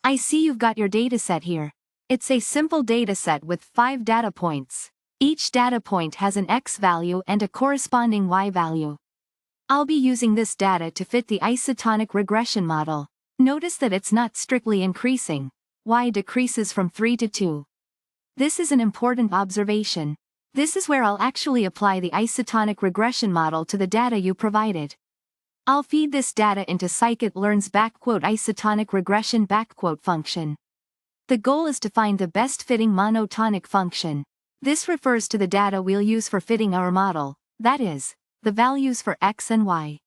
I see you've got your dataset here. It's a simple dataset with 5 data points. Each data point has an X value and a corresponding Y value. I'll be using this data to fit the isotonic regression model. Notice that it's not strictly increasing. Y decreases from 3 to 2. This is an important observation. This is where I'll actually apply the isotonic regression model to the data you provided. I'll feed this data into scikit-learn's _isotonic_regression function. The goal is to find the best fitting monotonic function. This refers to the data we'll use for fitting our model, that is, the values for X and Y.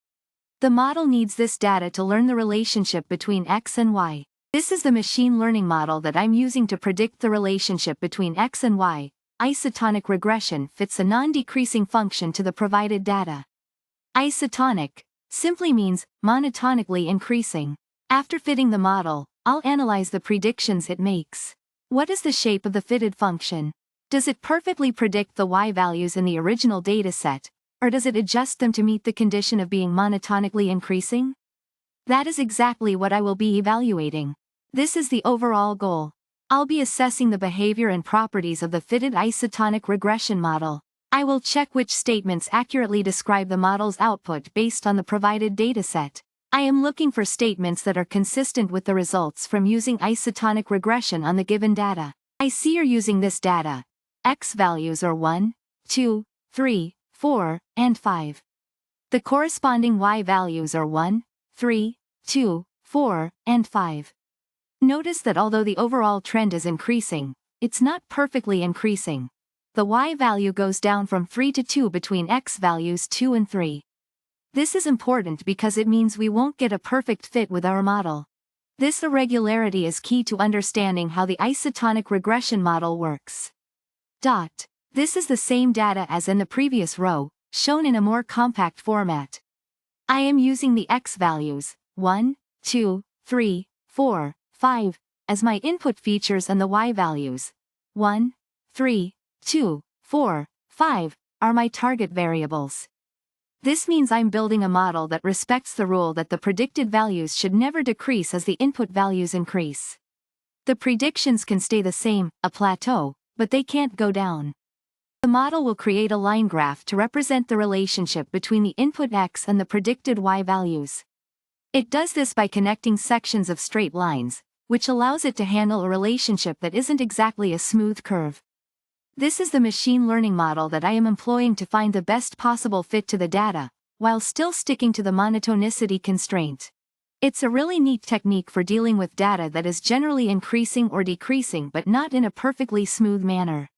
The model needs this data to learn the relationship between X and Y. This is the machine learning model that I'm using to predict the relationship between X and Y. Isotonic regression fits a non-decreasing function to the provided data. Isotonic simply means monotonically increasing. After fitting the model, I'll analyze the predictions it makes. What is the shape of the fitted function? Does it perfectly predict the Y values in the original dataset, or does it adjust them to meet the condition of being monotonically increasing? That is exactly what I will be evaluating. This is the overall goal. I'll be assessing the behavior and properties of the fitted isotonic regression model. I will check which statements accurately describe the model's output based on the provided dataset. I am looking for statements that are consistent with the results from using isotonic regression on the given data. I see you're using this data. X values are 1, 2, 3, 4, and 5. The corresponding Y values are 1, 3, 2, 4, and 5. Notice that although the overall trend is increasing, it's not perfectly increasing. The Y value goes down from 3 to 2 between X values 2 and 3. This is important because it means we won't get a perfect fit with our model. This irregularity is key to understanding how the isotonic regression model works. This is the same data as in the previous row, shown in a more compact format. I am using the X values, 1, 2, 3, 4, 5, as my input features and the Y values, 1, 3, 2, 4, 5, are my target variables. This means I'm building a model that respects the rule that the predicted values should never decrease as the input values increase. The predictions can stay the same, a plateau, but they can't go down. The model will create a line graph to represent the relationship between the input X and the predicted Y values. It does this by connecting sections of straight lines, which allows it to handle a relationship that isn't exactly a smooth curve. This is the machine learning model that I am employing to find the best possible fit to the data, while still sticking to the monotonicity constraint. It's a really neat technique for dealing with data that is generally increasing or decreasing but not in a perfectly smooth manner.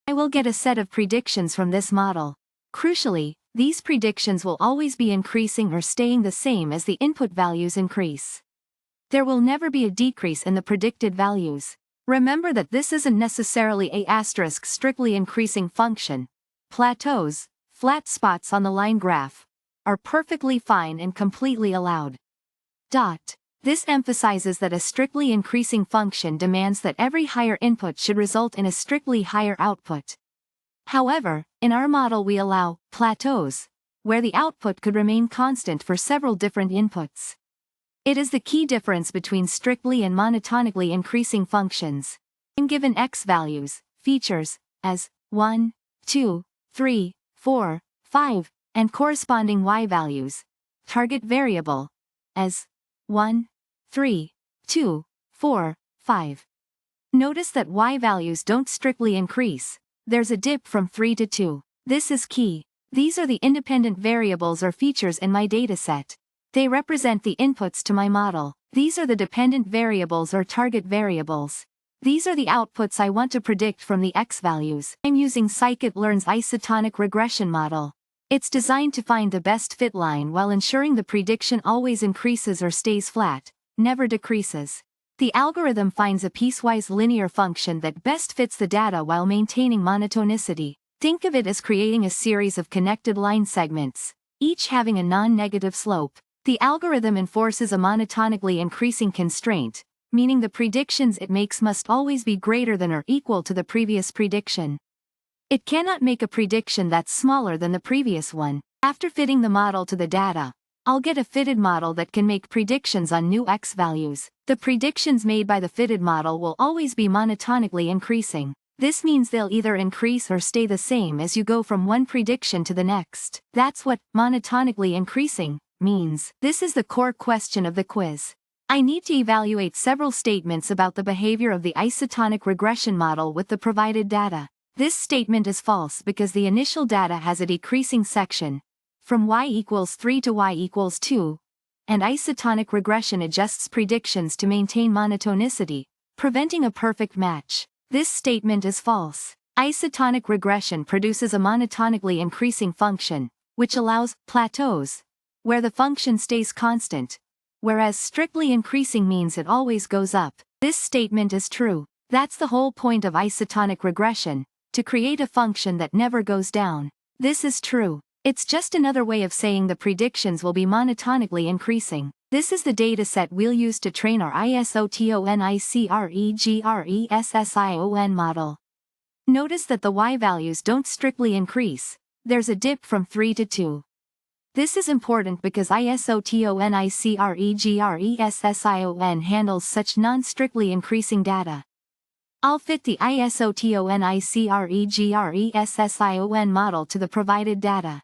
I will get a set of predictions from this model. Crucially, these predictions will always be increasing or staying the same as the input values increase. There will never be a decrease in the predicted values. Remember that this isn't necessarily a strictly increasing function. Plateaus, flat spots on the line graph, are perfectly fine and completely allowed. This emphasizes that a strictly increasing function demands that every higher input should result in a strictly higher output. However, in our model we allow plateaus, where the output could remain constant for several different inputs. It is the key difference between strictly and monotonically increasing functions. I'm given X values, features, as 1, 2, 3, 4, 5, and corresponding Y values, target variable, as 1, 3, 2, 4, 5. Notice that Y values don't strictly increase. There's a dip from 3 to 2. This is key. These are the independent variables or features in my dataset. They represent the inputs to my model. These are the dependent variables or target variables. These are the outputs I want to predict from the X values. I'm using scikit-learn's isotonic regression model. It's designed to find the best fit line while ensuring the prediction always increases or stays flat, never decreases. The algorithm finds a piecewise linear function that best fits the data while maintaining monotonicity. Think of it as creating a series of connected line segments, each having a non-negative slope. The algorithm enforces a monotonically increasing constraint, meaning the predictions it makes must always be greater than or equal to the previous prediction. It cannot make a prediction that's smaller than the previous one. After fitting the model to the data, I'll get a fitted model that can make predictions on new x values. The predictions made by the fitted model will always be monotonically increasing. This means they'll either increase or stay the same as you go from one prediction to the next. That's what monotonically increasing means. This is the core question of the quiz. I need to evaluate several statements about the behavior of the isotonic regression model with the provided data. This statement is false because the initial data has a decreasing section, from y equals 3 to y equals 2, and isotonic regression adjusts predictions to maintain monotonicity, preventing a perfect match. This statement is false. Isotonic regression produces a monotonically increasing function, which allows plateaus, where the function stays constant, whereas strictly increasing means it always goes up. This statement is true. That's the whole point of isotonic regression, to create a function that never goes down. This is true. It's just another way of saying the predictions will be monotonically increasing. This is the dataset we'll use to train our IsotonicRegression model. Notice that the y values don't strictly increase. There's a dip from 3 to 2. This is important because IsotonicRegression handles such non-strictly increasing data. I'll fit the IsotonicRegression model to the provided data.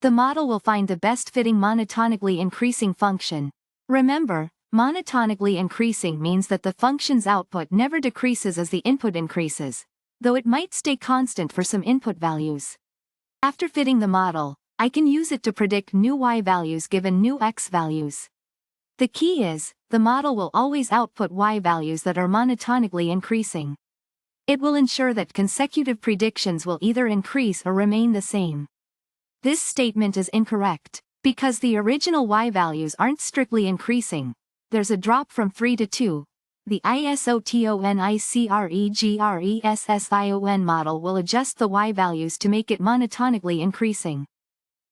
The model will find the best fitting monotonically increasing function. Remember, monotonically increasing means that the function's output never decreases as the input increases, though it might stay constant for some input values. After fitting the model, I can use it to predict new y values given new x values. The key is, the model will always output y values that are monotonically increasing. It will ensure that consecutive predictions will either increase or remain the same. This statement is incorrect. Because the original y values aren't strictly increasing, there's a drop from 3 to 2. The IsotonicRegression model will adjust the y values to make it monotonically increasing.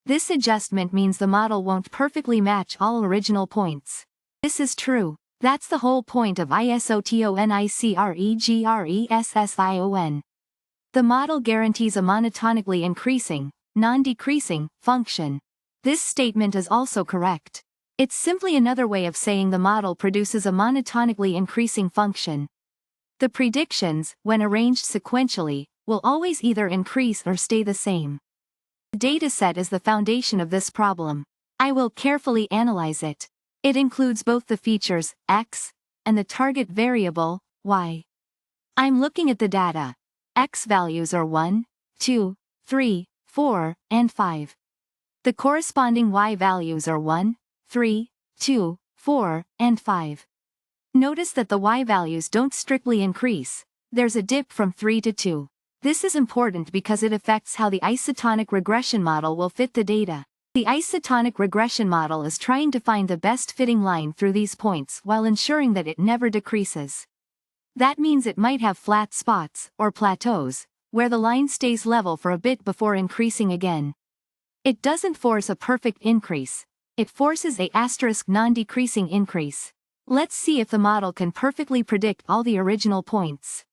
This adjustment means the model won't perfectly match all original points. This is true. That's the whole point of IsotonicRegression. The model guarantees a monotonically increasing, non-decreasing, function. This statement is also correct. It's simply another way of saying the model produces a monotonically increasing function. The predictions, when arranged sequentially, will always either increase or stay the same. The dataset is the foundation of this problem. I will carefully analyze it. It includes both the features, x, and the target variable, y. I'm looking at the data. X values are 1, 2, 3, 4, and 5. The corresponding y values are 1, 3, 2, 4, and 5. Notice that the y values don't strictly increase. There's a dip from 3 to 2. This is important because it affects how the isotonic regression model will fit the data. The isotonic regression model is trying to find the best fitting line through these points while ensuring that it never decreases. That means it might have flat spots, or plateaus, where the line stays level for a bit before increasing again. It doesn't force a perfect increase. It forces a non-decreasing increase. Let's see if the model can perfectly predict all the original points.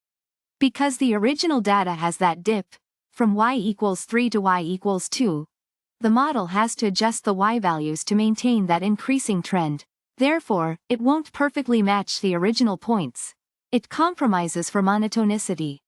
Because the original data has that dip, from y equals 3 to y equals 2, the model has to adjust the y values to maintain that increasing trend. Therefore, it won't perfectly match the original points. It compromises for monotonicity.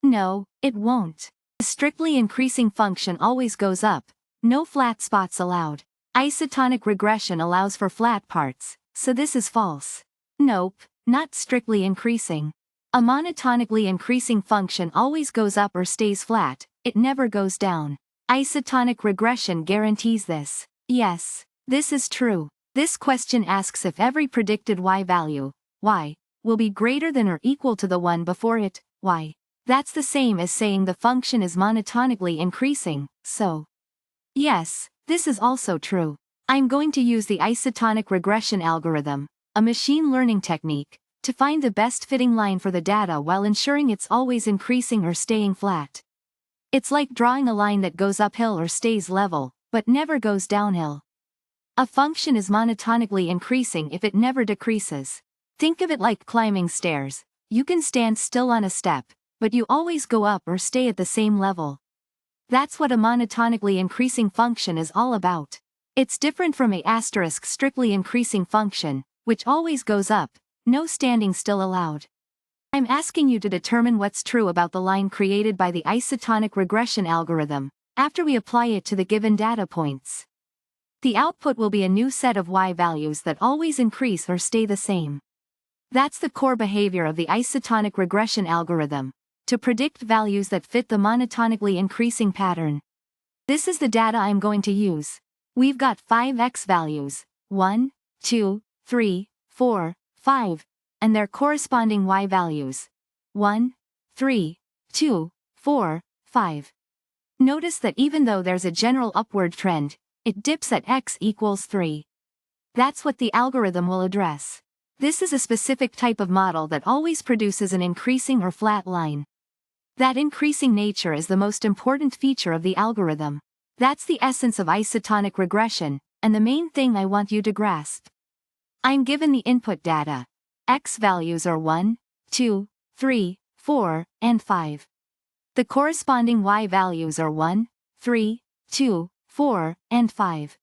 No, it won't. The strictly increasing function always goes up. No flat spots allowed. Isotonic regression allows for flat parts, so this is false. Nope, not strictly increasing. A monotonically increasing function always goes up or stays flat, it never goes down. Isotonic regression guarantees this. Yes, this is true. This question asks if every predicted y value, y, will be greater than or equal to the one before it, y. That's the same as saying the function is monotonically increasing, so. Yes, this is also true. I'm going to use the isotonic regression algorithm, a machine learning technique, to find the best fitting line for the data while ensuring it's always increasing or staying flat. It's like drawing a line that goes uphill or stays level, but never goes downhill. A function is monotonically increasing if it never decreases. Think of it like climbing stairs. You can stand still on a step, but you always go up or stay at the same level. That's what a monotonically increasing function is all about. It's different from a asterisk strictly increasing function, which always goes up, no standing still allowed. I'm asking you to determine what's true about the line created by the isotonic regression algorithm, after we apply it to the given data points. The output will be a new set of y values that always increase or stay the same. That's the core behavior of the isotonic regression algorithm, to predict values that fit the monotonically increasing pattern. This is the data I'm going to use. We've got 5 x values, 1, 2, 3, 4, 5, and their corresponding y values, 1, 3, 2, 4, 5. Notice that even though there's a general upward trend, it dips at x equals 3. That's what the algorithm will address. This is a specific type of model that always produces an increasing or flat line. That increasing nature is the most important feature of the algorithm. That's the essence of isotonic regression, and the main thing I want you to grasp. I'm given the input data. X values are 1, 2, 3, 4, and 5. The corresponding y values are 1, 3, 2, 4, and 5.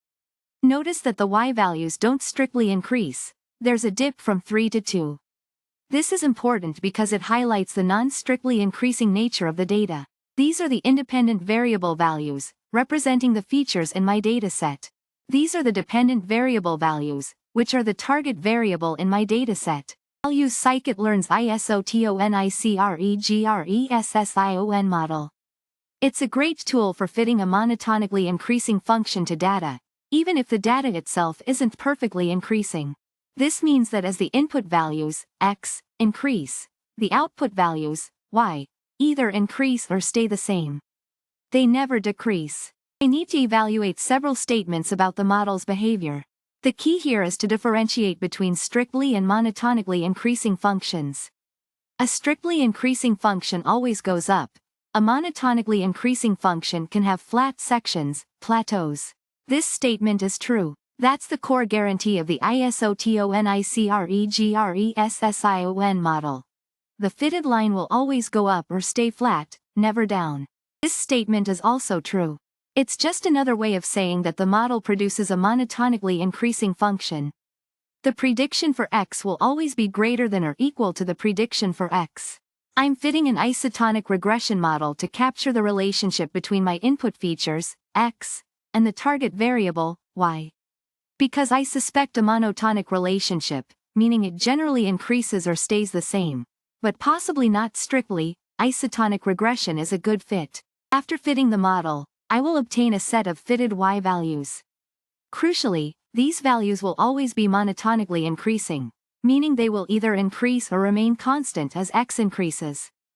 Notice that the y values don't strictly increase, there's a dip from 3 to 2. This is important because it highlights the non-strictly increasing nature of the data. These are the independent variable values, representing the features in my dataset. These are the dependent variable values, which are the target variable in my dataset. I'll use sklearn's IsotonicRegression model. It's a great tool for fitting a monotonically increasing function to data, even if the data itself isn't perfectly increasing. This means that as the input values, x, increase, the output values, y, either increase or stay the same. They never decrease. I need to evaluate several statements about the model's behavior. The key here is to differentiate between strictly and monotonically increasing functions. A strictly increasing function always goes up. A monotonically increasing function can have flat sections, plateaus. This statement is true. That's the core guarantee of the IsotonicRegression model. The fitted line will always go up or stay flat, never down. This statement is also true. It's just another way of saying that the model produces a monotonically increasing function. The prediction for x will always be greater than or equal to the prediction for x. I'm fitting an isotonic regression model to capture the relationship between my input features, x, and the target variable, y. Because I suspect a monotonic relationship, meaning it generally increases or stays the same, but possibly not strictly, isotonic regression is a good fit. After fitting the model, I will obtain a set of fitted y values. Crucially, these values will always be monotonically increasing, meaning they will either increase or remain constant as x increases.